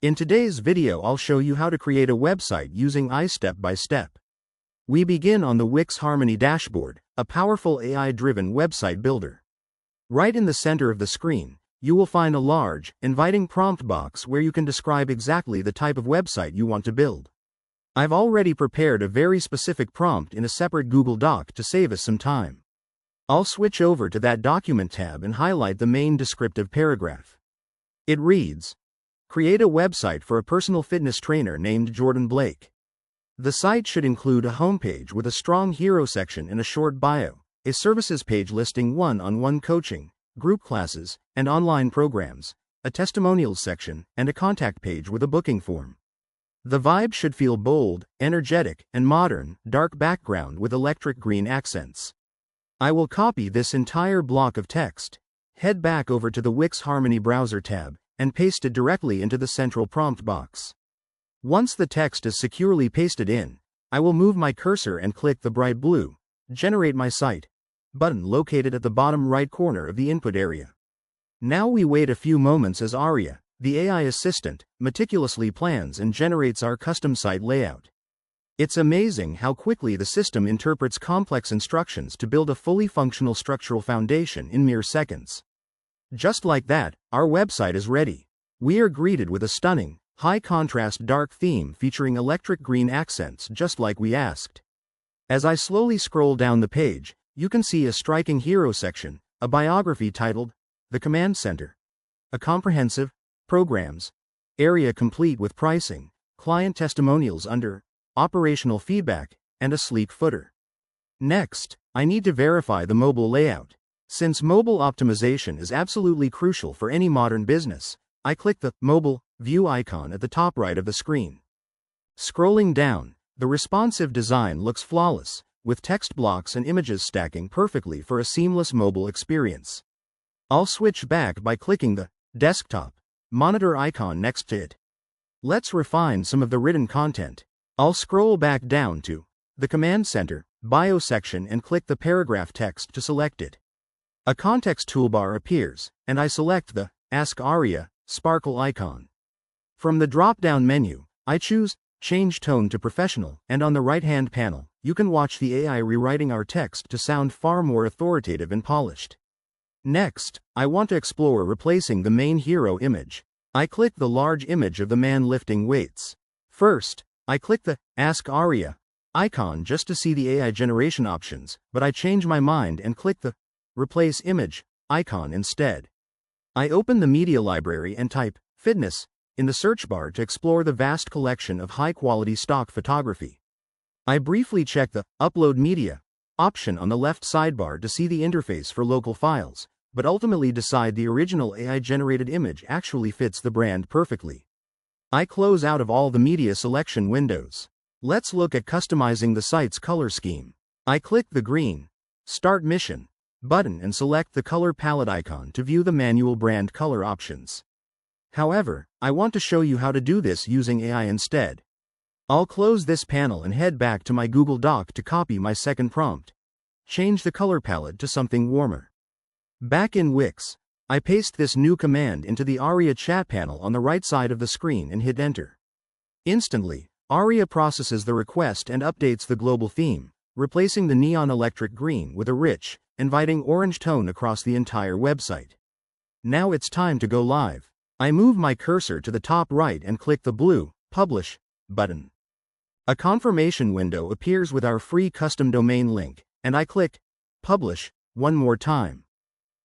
In today's video, I'll show you how to create a website using AI step by step. We begin on the Wix Harmony dashboard, a powerful AI-driven website builder. Right in the center of the screen, you will find a large, inviting prompt box where you can describe exactly the type of website you want to build. I've already prepared a very specific prompt in a separate Google Doc to save us some time. I'll switch over to that document tab and highlight the main descriptive paragraph. It reads, "Create a website for a personal fitness trainer named Jordan Blake." The site should include a homepage with a strong hero section and a short bio, a services page listing one-on-one coaching, group classes, and online programs, a testimonials section, and a contact page with a booking form. The vibe should feel bold, energetic, and modern, dark background with electric green accents. I will copy this entire block of text, head back over to the Wix Harmony browser tab, and paste it directly into the central prompt box. Once the text is securely pasted in, I will move my cursor and click the bright blue "Generate My Site" button located at the bottom right corner of the input area. Now we wait a few moments as Aria, the AI assistant, meticulously plans and generates our custom site layout. It's amazing how quickly the system interprets complex instructions to build a fully functional structural foundation in mere seconds. Just like that, our website is ready. We are greeted with a stunning, high-contrast dark theme featuring electric green accents just like we asked. As I slowly scroll down the page, you can see a striking hero section, a biography titled, "The Command Center," a comprehensive, programs, area complete with pricing, client testimonials under, operational feedback, and a sleek footer. Next, I need to verify the mobile layout. Since mobile optimization is absolutely crucial for any modern business, I click the Mobile View icon at the top right of the screen. Scrolling down, the responsive design looks flawless, with text blocks and images stacking perfectly for a seamless mobile experience. I'll switch back by clicking the Desktop Monitor icon next to it. Let's refine some of the written content. I'll scroll back down to the Command Center Bio section and click the paragraph text to select it. A context toolbar appears, and I select the Ask Aria Sparkle icon. From the drop-down menu, I choose Change Tone to Professional, and on the right-hand panel, you can watch the AI rewriting our text to sound far more authoritative and polished. Next, I want to explore replacing the main hero image. I click the large image of the man lifting weights. First, I click the Ask Aria icon just to see the AI generation options, but I change my mind and click the Replace Image icon instead. I open the media library and type fitness in the search bar to explore the vast collection of high-quality stock photography. I briefly check the Upload Media option on the left sidebar to see the interface for local files, but ultimately decide the original AI-generated image actually fits the brand perfectly. I close out of all the media selection windows. Let's look at customizing the site's color scheme. I click the green Start Mission button and select the color palette icon to view the manual brand color options. However, I want to show you how to do this using AI instead. I'll close this panel and head back to my Google Doc to copy my second prompt. Change the color palette to something warmer. Back in Wix, I paste this new command into the Aria chat panel on the right side of the screen and hit enter. Instantly, Aria processes the request and updates the global theme, replacing the neon electric green with a rich, inviting orange tone across the entire website. Now it's time to go live. I move my cursor to the top right and click the blue Publish button. A confirmation window appears with our free custom domain link, and I click Publish one more time.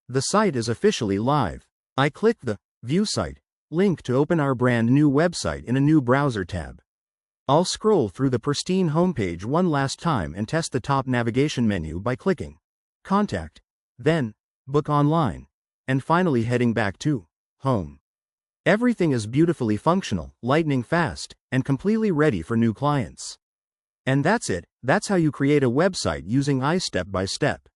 The site is officially live. I click the View Site link to open our brand new website in a new browser tab. I'll scroll through the pristine homepage one last time and test the top navigation menu by clicking Contact, then Book Online, and finally heading back to Home. Everything is beautifully functional, lightning fast, and completely ready for new clients. And that's it. That's how you create a website using AI step by step.